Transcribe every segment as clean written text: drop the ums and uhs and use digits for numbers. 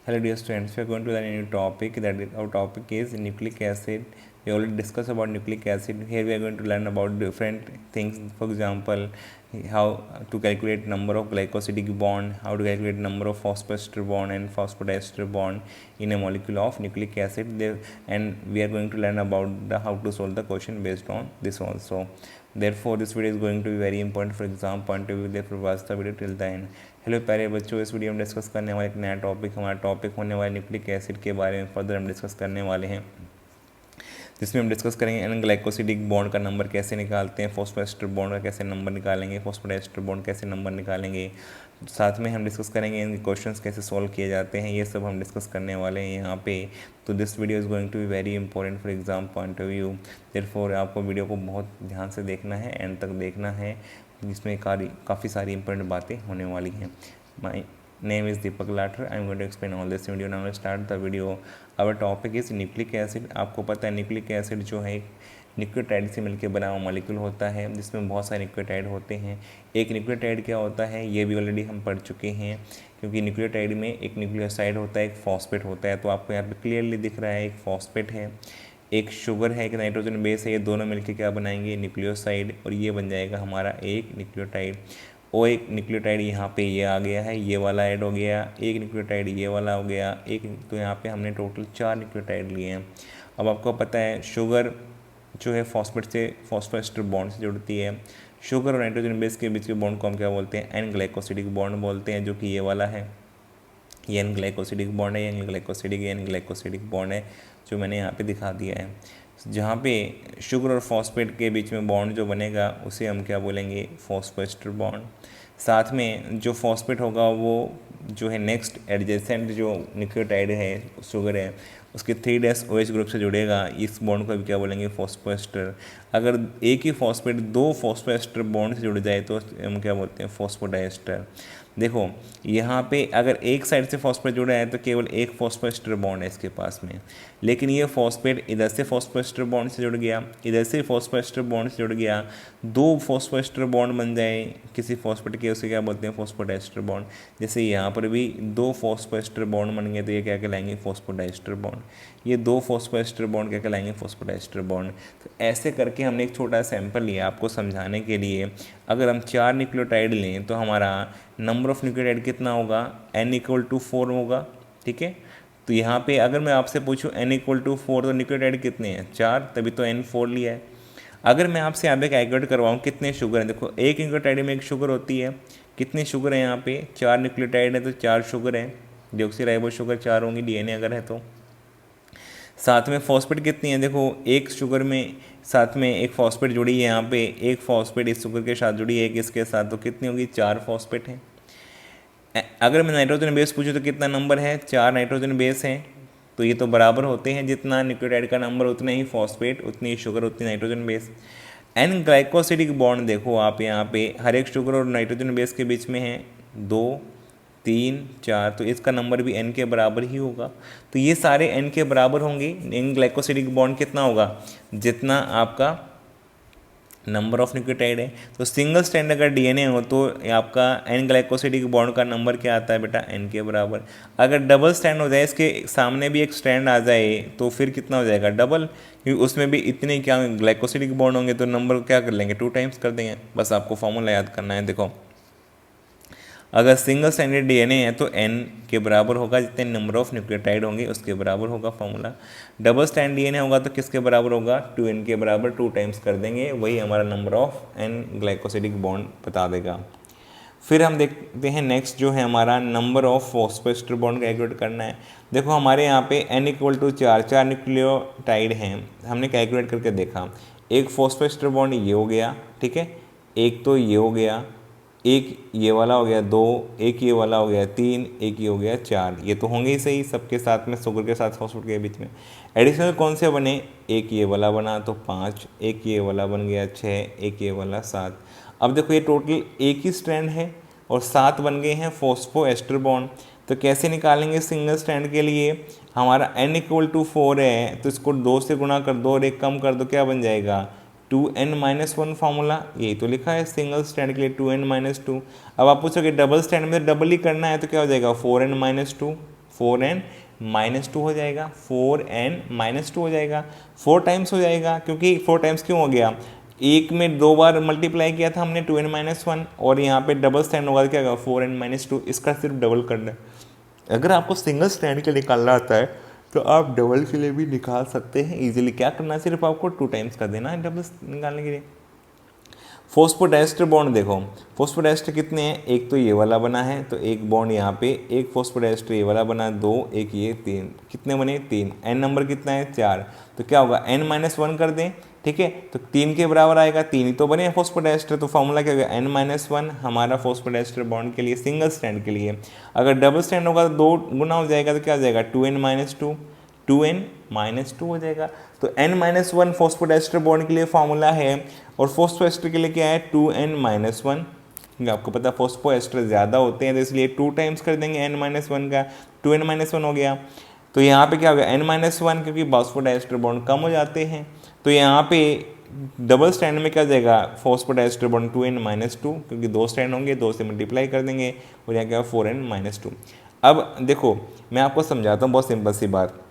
Hello dear students, we are going to learn a new topic. Our topic is nucleic acid. We already discussed about nucleic acid. Here we are going to learn about different things. For example, how to calculate number of glycosidic bond, how to calculate number of phosphoester bond and phosphodiester bond in a molecule of nucleic acid. And we are going to learn about how to solve the question based on this also. Therefore, this video is going to be very important for exam point of view. Therefore, watch the video till the end. Hello प्यारे बच्चों, इस video में discuss करने वाले एक नया topic, हमारा topic होने वाला न्यूक्लिक एसिड के बारे में फर्दर हम डिस्कस करने वाले हैं, जिसमें हम डिस्कस करेंगे एन ग्लाइकोसिडिक बॉन्ड का नंबर कैसे निकालते हैं, फॉस्फोएस्टर बॉन्ड का कैसे नंबर निकालेंगे, फॉस्फोडाइस्टर बॉन्ड कैसे नंबर निकालेंगे। साथ में हम डिस्कस करेंगे इनके क्वेश्चंस कैसे सॉल्व किए जाते हैं, ये सब हम डिस्कस करने वाले हैं यहाँ पे। तो this video is going to be very important for exam point of view. Therefore आपको वीडियो को बहुत ध्यान से देखना है, एंड तक देखना है, जिसमें काफ़ी सारी इंपॉर्टेंट बातें होने वाली हैं। My name is Deepak Lathar. I am going to explain all this video. Now let's start the video. Our topic is nucleic acid. आपको पता है न्यूक्लिक एसिड जो है न्यूक्लियोटाइड से मिलकर बना हुआ मॉलिक्यूल होता है, जिसमें बहुत सारे न्यूक्लियोटाइड होते हैं। एक न्यूक्लियोटाइड क्या होता है ये भी ऑलरेडी हम पढ़ चुके हैं, क्योंकि न्यूक्लियोटाइड में एक न्यूक्लियोसाइड होता है, एक फॉस्फेट होता है। तो आपको यहाँ पे क्लियरली दिख रहा है एक फॉस्फेट है, एक शुगर है, एक नाइट्रोजन बेस है। ये दोनों मिलकर क्या बनाएंगे न्यूक्लियोसाइड, और ये बन जाएगा हमारा एक न्यूक्लियोटाइड। और एक न्यूक्लियोटाइड यहाँ पे ये आ गया है, ये वाला ऐड हो गया, एक न्यूक्लियोटाइड ये वाला हो गया, एक। तो यहाँ पे हमने टोटल 4 न्यूक्लियोटाइड लिए हैं। अब आपको पता है शुगर जो है फॉस्फेट से फॉस्फोएस्टर बॉन्ड से जुड़ती है। शुगर और नाइट्रोजन बेस के बीच के बॉन्ड को हम क्या बोलते हैं, एन ग्लाइकोसिडिक बॉन्ड बोलते हैं, जो कि ये वाला है। ये एन ग्लाइकोसिडिक बॉन्ड है, एन ग्लाइकोसिडिक बॉन्ड है, जो मैंने यहाँ पे दिखा दिया है। जहाँ पे शुगर और फॉस्फेट के बीच में बॉन्ड जो बनेगा उसे हम क्या बोलेंगे, फॉस्फोएस्टर बॉन्ड। साथ में जो फॉस्फेट होगा वो जो है नेक्स्ट एडजेसेंट जो न्यूक्लियोटाइड है, शुगर है, उसके 3' ग्रुप से जुड़ेगा, इस बॉन्ड को भी क्या बोलेंगे, फॉस्फोएस्टर। अगर एक ही फॉस्फेट 2 फॉस्फोएस्टर बॉन्ड से जुड़ जाए तो हम क्या बोलते हैं, फॉस्फोडाइस्टर। देखो यहाँ पे अगर एक साइड से फॉस्फेट जुड़ा है तो केवल एक फॉस्फोएस्टर बॉन्ड है इसके पास में, लेकिन ये फॉस्फेट इधर से फॉस्फोएस्टर बॉन्ड से जुड़ गया, इधर से फॉस्फोएस्टर बॉन्ड से जुड़ गया, 2 फॉस्फोएस्टर बॉन्ड बन जाए किसी फॉस्फेट के, उसे क्या बोलते हैं, फॉस्फोडाइस्टर बॉन्ड। जैसे यहाँ पर भी 2 फॉस्फोएस्टर बॉन्ड बन गए तो ये क्या कहलाएंगे, फॉस्फोडाइस्टर बॉन्ड। ये 2 फॉस्फोएस्टर बॉन्ड क्या कहलाएंगे, फॉस्फोडाइस्टर बॉन्ड। तो ऐसे करके हमने एक छोटा सैंपल लिया आपको समझाने के लिए। अगर हम 4 न्यूक्लियोटाइड लें तो हमारा नंबर ऑफ न्यूक्लियोटाइड कितना होगा, n=4 होगा, ठीक है। तो यहाँ पे अगर मैं आपसे पूछूं n=4 तो न्यूक्लियोटाइड कितने हैं, 4, तभी तो n4 लिया है। अगर मैं आपसे यहाँ पे कैलकुलेट करवाऊँ कितने शुगर हैं, देखो एक न्यूक्लियोटाइड में एक शुगर होती है, कितनी शुगर है यहाँ पे, 4 न्यूक्लियोटाइड है तो 4 शुगर है, डीऑक्सीराइबोस शुगर 4 होंगी डीएनए अगर है तो। साथ में फॉस्फेट कितनी है, देखो एक शुगर में साथ में एक फॉस्फेट जुड़ी है, यहाँ पे एक फॉस्फेट इस शुगर के साथ जुड़ी है, एक इसके साथ, तो कितनी होगी, 4 फॉस्फेट हैं। अगर मैं नाइट्रोजन बेस पूछूँ तो कितना नंबर है, 4 नाइट्रोजन बेस हैं, तो ये तो बराबर होते हैं, जितना न्यूक्लियोटाइड का नंबर उतने ही फॉस्फेट, उतनी शुगर, उतनी nitrogen base. N glycosidic bond देखो आप यहाँ पे हर एक शुगर और नाइट्रोजन बेस के बीच में है 2, 3, 4, तो इसका नंबर भी n के बराबर ही होगा। तो ये सारे n के बराबर होंगे। एन ग्लाइकोसिडिक बॉन्ड कितना होगा, जितना आपका नंबर ऑफ न्यूक्लियोटाइड है। तो सिंगल स्ट्रैंड अगर डीएनए हो तो आपका एन ग्लाइकोसिडिक बॉन्ड का नंबर क्या आता है बेटा, n के बराबर। अगर डबल स्ट्रैंड हो जाए, इसके सामने भी एक स्ट्रैंड आ जाए तो फिर कितना हो जाएगा, डबल, क्योंकि उसमें भी इतने क्या ग्लाइकोसिडिक बॉन्ड होंगे तो नंबर क्या कर लेंगे, 2 टाइम्स कर देंगे। बस आपको फॉर्मूला याद करना है। देखो अगर सिंगल स्ट्रैंडेड डीएनए है तो n के बराबर होगा, जितने नंबर ऑफ न्यूक्लियोटाइड होंगे उसके बराबर होगा फॉर्मूला। डबल स्ट्रैंड डीएनए होगा तो किसके बराबर होगा, 2n के बराबर, 2 टाइम्स कर देंगे, वही हमारा number of n glycosidic bond बता देगा। फिर हम देखते हैं नेक्स्ट जो है हमारा number of phosphoester bond calculate करना है। देखो हमारे यहाँ पे n=4, 4 न्यूक्लियोटाइड हैं, हमने कैलकुलेट करके देखा। एक फॉस्फोएस्टर बॉन्ड ये हो गया, ठीक है, एक तो ये हो गया, एक ये वाला हो गया 2, एक ये वाला हो गया 3, एक ये हो गया 4, ये तो होंगे ही सही सबके साथ में, शुगर के साथ फॉस्फेट के बीच में। एडिशनल कौन से बने, एक ये वाला बना तो 5, एक ये वाला बन गया 6, एक ये वाला 7। अब देखो ये टोटल एक ही स्ट्रैंड है और 7 बन गए हैं फॉस्फोएस्टर बॉन्ड। तो कैसे निकालेंगे सिंगल स्ट्रैंड के लिए, हमारा n=4 है तो इसको 2 से गुणा कर दो और 1 कम कर दो, क्या बन जाएगा, 2n-1 फार्मूला। यही तो लिखा है सिंगल स्ट्रैंड के लिए 2n-2। अब आप पूछोगे डबल स्ट्रैंड में डबल ही करना है तो क्या हो जाएगा, 4n-2, 4n-2 हो जाएगा, 4n-2 हो जाएगा, 4 टाइम्स हो जाएगा, क्योंकि 4 टाइम्स क्यों हो गया, एक में 2 बार मल्टीप्लाई किया था हमने 2n-1, और यहाँ पे डबल स्टैंड होगा तो क्या होगा 4n-2, इसका सिर्फ डबल करना है। अगर आपको सिंगल स्टैंड के लिए निकालना आता है तो आप डबल के लिए भी निकाल सकते हैं इजीली। क्या करना है, सिर्फ आपको 2 टाइम्स कर देना है डबल निकालने के लिए। फॉस्फोडाइस्टर बॉन्ड देखो, फॉस्फोडाइस्टर कितने हैं, एक तो ये वाला बना है, तो एक बॉन्ड यहाँ पे, एक फॉस्फोडाइस्टर ये वाला बना, 2, एक ये 3, कितने बने 3, एन नंबर कितना है 4, तो क्या होगा n-1 कर दें, ठीक है, तो 3 के बराबर आएगा, 3 ही तो बने फॉस्फोडाइस्टर, तो फॉर्मूला क्या होगा n-1 हमारा फॉस्फोडाइस्टर बॉन्ड के लिए, सिंगल स्टैंड के लिए। अगर डबल स्टैंड होगा तो 2 गुना हो जाएगा, तो क्या हो जाएगा 2n-2, 2n-2 हो जाएगा। तो n-1 फॉस्फोडाइस्टर बॉन्ड के लिए फार्मूला है, और फॉस्फोएस्टर के लिए क्या है 2n-1, क्योंकि आपको पता है फॉस्फोएस्टर ज़्यादा होते हैं तो इसलिए 2 टाइम्स कर देंगे n-1 का, 2n-1 हो गया। तो यहाँ पे क्या हो गया n-1, क्योंकि फॉस्फोडाइस्टर बॉन्ड कम हो जाते हैं, तो यहाँ पे डबल स्टैंड में क्या जाएगा फॉस्फोडाइस्टर बॉन्ड 2n-2, क्योंकि 2 स्टैंड होंगे, 2 से मल्टीप्लाई कर देंगे, और यहाँ क्या 4n-2। अब देखो मैं आपको समझाता हूँ बहुत सिंपल सी बात।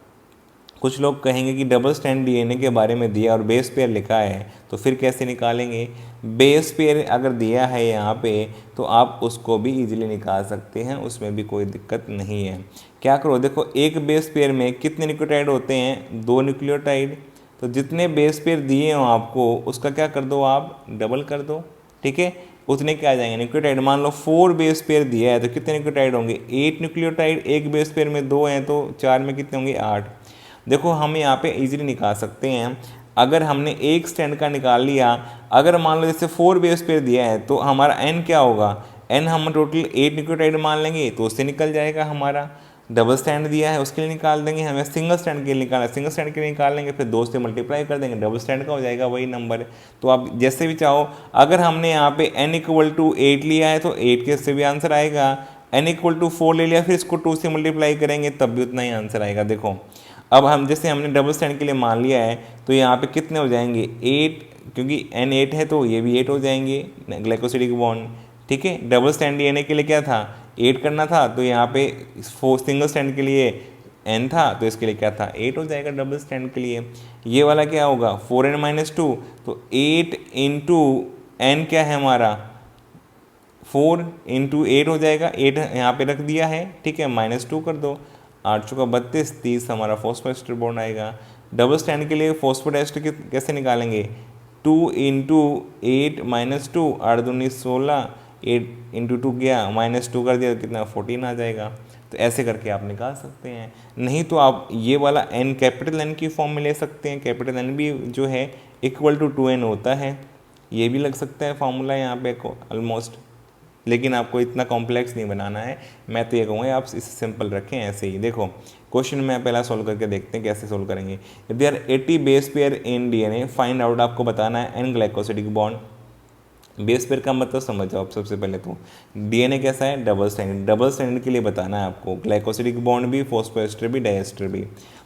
कुछ लोग कहेंगे कि डबल स्टैंड डीएनए के बारे में दिया और बेस पेयर लिखा है तो फिर कैसे निकालेंगे। बेस पेयर अगर दिया है यहाँ पे तो आप उसको भी इजीली निकाल सकते हैं, उसमें भी कोई दिक्कत नहीं है। क्या करो, देखो एक बेस पेयर में कितने न्यूक्लियोटाइड होते हैं, 2 न्यूक्लियोटाइड, तो जितने बेस पेयर दिए हो आपको उसका क्या कर दो आप डबल कर दो, ठीक है, उतने क्या आ जाएंगे न्यूक्लियोटाइड। मान लो 4 बेस पेयर दिया है तो कितने न्यूक्लियोटाइड होंगे 8 न्यूक्लियोटाइड, एक बेस पेयर में 2 हैं तो 4 में कितने होंगे 8। देखो हम यहाँ पे इजीली निकाल सकते हैं, अगर हमने एक स्टैंड का निकाल लिया, अगर मान लो जैसे 4 बेस पेयर दिया है तो हमारा n क्या होगा, n हम टोटल 8 न्यूक्लियोटाइड मान लेंगे तो उससे निकल जाएगा हमारा। डबल स्टैंड दिया है उसके लिए निकाल देंगे, हमें सिंगल स्टैंड के लिए निकालना है, सिंगल स्टैंड के लिए निकाल लेंगे, फिर 2 से मल्टीप्लाई कर देंगे, डबल स्टैंड का हो जाएगा वही नंबर। तो आप जैसे भी चाहो, अगर हमने यहाँ पे n=8 लिया है तो 8 के से भी आंसर आएगा, n=4 ले लिया फिर इसको 2 से मल्टीप्लाई करेंगे तब भी उतना ही आंसर आएगा। देखो अब हम जैसे हमने डबल स्टैंड के लिए मान लिया है तो यहाँ पे कितने हो जाएंगे 8, क्योंकि n 8 है तो ये भी 8 हो जाएंगे ग्लाइकोसिडिक बॉन्ड, ठीक है। डबल स्टैंड डीएनए के लिए क्या था 8 करना था, तो यहाँ पे सिंगल स्टैंड के लिए n था तो इसके लिए क्या था 8 हो जाएगा डबल स्टैंड के लिए। ये वाला क्या होगा 4n-2, तो 8 इंटू n क्या है हमारा 4 इंटू 8 हो जाएगा, 8 यहाँ पे रख दिया है, ठीक है, -2 कर दो, 8 चौका 32, 30 हमारा फॉस्फोएस्टर बॉन्ड आएगा। डबल स्टैंड के लिए फॉस्फोडाइस्टर कैसे निकालेंगे 2 इंटू 8 -2, 8 दूनी 16, 8 इंटू 2 गया -2 कर दिया तो कितना 14 आ जाएगा। तो ऐसे करके आप निकाल सकते हैं, नहीं तो आप ये वाला n कैपिटल N की फॉर्म में ले सकते हैं, कैपिटल N भी जो है = 2n होता है, ये भी लग सकता है फॉर्मूला यहाँ पे ऑलमोस्ट, लेकिन आपको इतना कॉम्प्लेक्स नहीं बनाना है। मैं तो ये कहूँगा आप इसे सिंपल रखें ऐसे ही। देखो क्वेश्चन में पहला सॉल्व करके देखते हैं कैसे सॉल्व करेंगे। If there 80 base pair in DNA find out, आपको बताना है n glycosidic bond. Base pair का मतलब समझ जाओ आप सबसे पहले तो, डीएनए कैसा है डबल स्टैंडर्ड, डबल स्टैंडर्ड के लिए बताना है आपको, ग्लाइकोसिडिक बॉन्ड भी, फॉस्फोएस्टर भी, डाइएस्टर भी।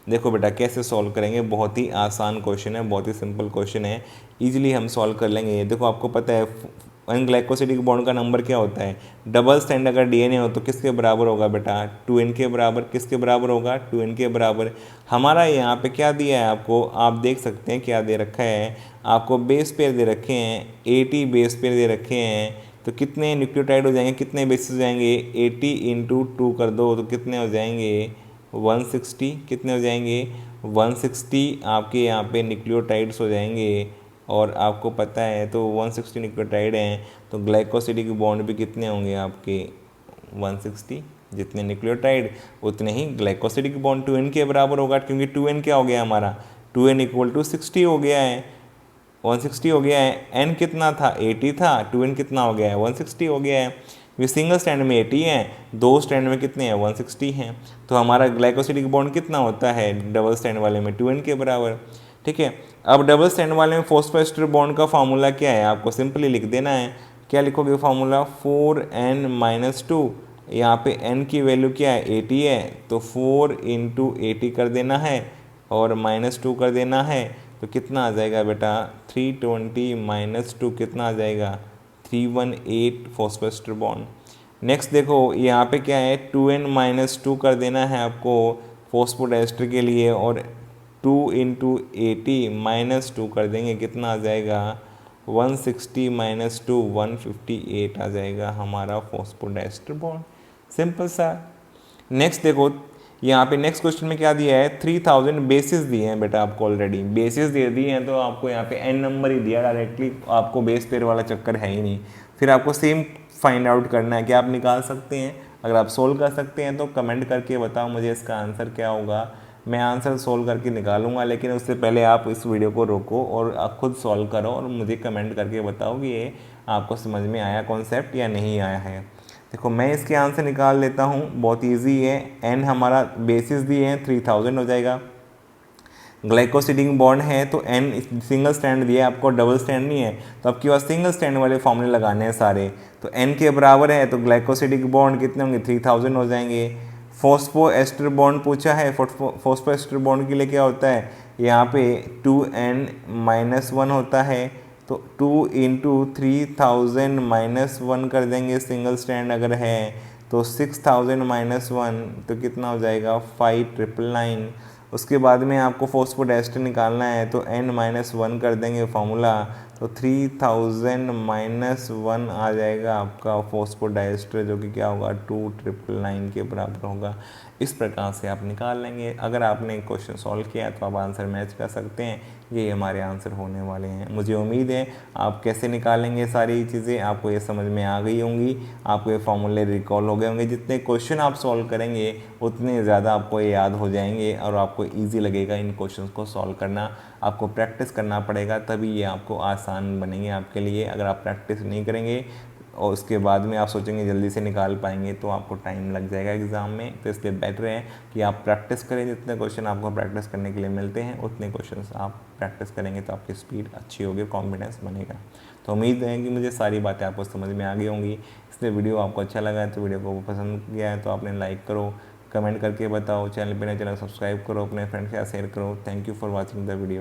देखो बेटा कैसे सॉल्व करेंगे, बहुत ही आसान क्वेश्चन है, बहुत ही सिंपल क्वेश्चन है, इजीली हम सॉल्व कर लेंगे। देखो आपको पता है n ग्लाइकोसिडिक बॉन्ड का नंबर क्या होता है, डबल स्टैंड अगर डीएनए हो तो किसके बराबर होगा बेटा 2n के बराबर, किसके बराबर होगा 2n के बराबर। हमारा यहाँ पे क्या दिया है आपको, आप देख सकते हैं क्या दे रखा है आपको, बेस पेयर दे रखे हैं 80 बेस पेयर दे रखे हैं, तो कितने न्यूक्लियोटाइड हो जाएंगे, कितने बेसिस हो जाएंगे 80 इंटू 2 कर दो तो कितने हो जाएंगे 160, कितने हो जाएंगे 160 आपके यहाँ पे न्यूक्लियोटाइड्स हो जाएंगे। और आपको पता है तो 160 न्यूक्लियोटाइड हैं तो ग्लाइकोसिडिक बॉन्ड भी कितने होंगे आपके 160, जितने न्यूक्लियोटाइड उतने ही ग्लाइकोसिडिक बॉन्ड 2n के बराबर होगा, क्योंकि 2n क्या हो गया हमारा 2n = 60 हो गया है, 160 हो गया है। n कितना था 80 था, 2n कितना हो गया है 160 हो गया है। ये सिंगल स्टैंड में 80 हैं, दो स्टैंड में कितने हैं 160 हैं, तो हमारा ग्लाइकोसिडिक बॉन्ड कितना होता है डबल स्टैंड वाले में 2n के बराबर, ठीक है। अब डबल स्टैंड वाले में फॉस्फोएस्टर बॉन्ड का फार्मूला क्या है, आपको सिंपली लिख देना है। क्या लिखोगे फार्मूला 4n-2, यहाँ पे n की वैल्यू क्या है 80 है, तो 4 इंटू 80 कर देना है और -2 कर देना है, तो कितना आ जाएगा बेटा 320 -2 कितना आ जाएगा 318 फॉस्फोएस्टर बॉन्ड। नेक्स्ट देखो यहाँ पे क्या है 2n-2 कर देना है आपको फॉस्फोडाइस्टर के लिए, और 2 × 80 -2 कर देंगे, कितना आ जाएगा 160 - 2 158 आ जाएगा हमारा फॉस्फोडाइस्टर बॉन्ड। सिंपल सा। नेक्स्ट देखो यहाँ पे नेक्स्ट क्वेश्चन में क्या दिया है 3000 बेसिस दिए हैं बेटा आपको, ऑलरेडी बेसिस दे दिए हैं तो आपको यहाँ पे n नंबर ही दिया डायरेक्टली, आपको बेस पेयर वाला चक्कर है ही नहीं। फिर आपको सेम फाइंड आउट करना है कि आप निकाल सकते हैं। अगर आप सोल्व कर सकते हैं तो कमेंट करके बताओ मुझे इसका आंसर क्या होगा, मैं आंसर सोल्व करके निकालूंगा। लेकिन उससे पहले आप इस वीडियो को रोको और आप खुद सॉल्व करो और मुझे कमेंट करके बताओ कि ये आपको समझ में आया कॉन्सेप्ट या नहीं आया है। देखो मैं इसके आंसर निकाल लेता हूँ, बहुत इजी है। n हमारा बेसिस दिए हैं 3000 हो जाएगा। ग्लाइकोसिडिक बॉन्ड है तो n सिंगल स्टैंड दिया है आपको, डबल स्टैंड नहीं है, तो आपके पास सिंगल स्टैंड वाले फॉर्मूले लगाने हैं सारे। तो n के बराबर है तो ग्लाइकोसिडिक बॉन्ड कितने होंगे 3000 हो जाएंगे। फॉस्फो एस्टर बॉन्ड पूछा है, फॉस्फो एस्टर बॉन्ड के लिए क्या होता है यहाँ पे 2n-1 होता है, तो 2 × 3000 -1 कर देंगे सिंगल स्टैंड अगर है तो 6000 -1 तो कितना हो जाएगा 5999। उसके बाद में आपको फॉस्फोडाइस्टर निकालना है तो n-1 कर देंगे फार्मूला, तो 3000 -1 आ जाएगा आपका फॉस्फोडाइस्टर, जो कि क्या होगा 2999 के बराबर होगा। इस प्रकार से आप निकाल लेंगे। अगर आपने क्वेश्चन सॉल्व किया तो आप आंसर मैच कर सकते हैं। ये हमारे आंसर होने वाले हैं। मुझे उम्मीद है आप कैसे निकालेंगे सारी चीज़ें आपको ये समझ में आ गई होंगी, आपको ये फॉर्मूले रिकॉल हो गए होंगे। जितने क्वेश्चन आप सॉल्व करेंगे उतने ज़्यादा आपको ये याद हो जाएंगे और आपको ईजी लगेगा इन क्वेश्चन को सॉल्व करना। आपको प्रैक्टिस करना पड़ेगा तभी ये आपको आसान बनेंगे आपके लिए। अगर आप प्रैक्टिस नहीं करेंगे और उसके बाद में आप सोचेंगे जल्दी से निकाल पाएंगे तो आपको टाइम लग जाएगा एग्ज़ाम में। तो इसलिए बेटर है कि आप प्रैक्टिस करें। जितने क्वेश्चन आपको प्रैक्टिस करने के लिए मिलते हैं उतने क्वेश्चन आप प्रैक्टिस करेंगे तो आपकी स्पीड अच्छी होगी, कॉन्फिडेंस बनेगा। तो उम्मीद है कि मुझे सारी बातें आपको समझ में आ गई होंगी। इसलिए वीडियो आपको अच्छा लगा है तो वीडियो को पसंद किया है तो आपने लाइक करो, कमेंट करके बताओ, चैनल पर नए चैनल सब्सक्राइब करो, अपने फ्रेंड्स के साथ शेयर करो। Thank you for watching the video.